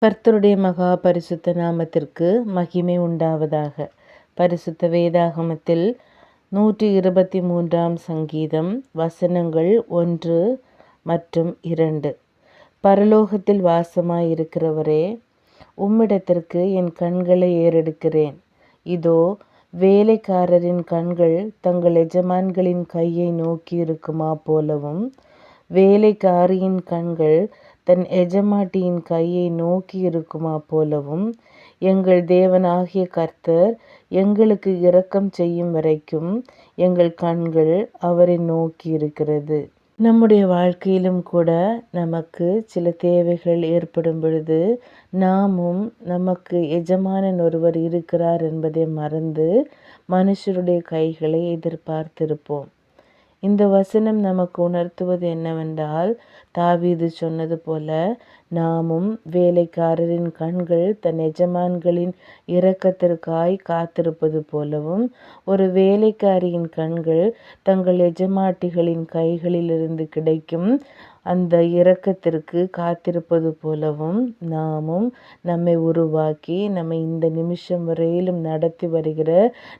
கர்த்தருடைய மகா பரிசுத்த நாமத்திற்கு மகிமை உண்டாவதாக. பரிசுத்த வேதாகமத்தில் 123 சங்கீதம் வசனங்கள் 1 மற்றும் 2. பரலோகத்தில் வாசமாயிருக்கிறவரே, உம்மிடத்திற்கு என் கண்களை ஏறெடுக்கிறேன். இதோ, வேலைக்காரரின் கண்கள் தங்கள் எஜமான்களின் கையை நோக்கி இருக்குமா போலவும், வேலைக்காரியின் கண்கள் தன் எஜமாட்டியின் கையை நோக்கி இருக்குமா போலவும், எங்கள் தேவனாகிய கர்த்தர் எங்களுக்கு இரக்கம் செய்யும் வரைக்கும் எங்கள் கண்கள் அவரை நோக்கி இருக்கிறது. நம்முடைய வாழ்க்கையிலும் கூட நமக்கு சில தேவைகள் ஏற்படும் பொழுது நாமும் நமக்கு எஜமானன் ஒருவர் இருக்கிறார் என்பதை மறந்து மனுஷருடைய கைகளை எதிர்பார்த்திருப்போம். இந்த வசனம் நமக்கு உணர்த்துவது என்னவென்றால், தாவீது சொன்னது போல நாமும் வேலைக்காரரின் கண்கள் தன் எஜமான்களின் இரக்கத்திற்காய் காத்திருப்பது போலவும், ஒரு வேலைக்காரியின் கண்கள் தங்கள் எஜமாட்டிகளின் கைகளிலிருந்து கிடைக்கும் அந்த இரக்கத்திற்கு காத்திருப்பது போலவும், நாமும் நம்மை உருவாக்கி நம்மை இந்த நிமிஷம் வரையிலும் நடத்தி வருகிற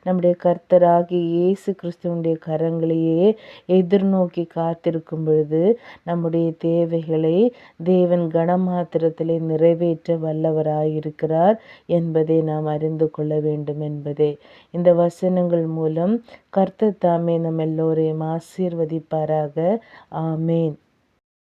நம்முடைய கர்த்தராகிய இயேசு கிறிஸ்துவனுடைய கரங்களையே எதிர்நோக்கி காத்திருக்கும் பொழுது நம்முடைய தேவைகளை தேவன் கனமாத்திரத்திலே நிறைவேற்ற வல்லவராயிருக்கிறார் என்பதை நாம் அறிந்து கொள்ள வேண்டும் என்பதே. இந்த வசனங்கள் மூலம் கர்த்தர் தாமே நம் எல்லோரையும் ஆசீர்வதிப்பாராக. ஆமேன்.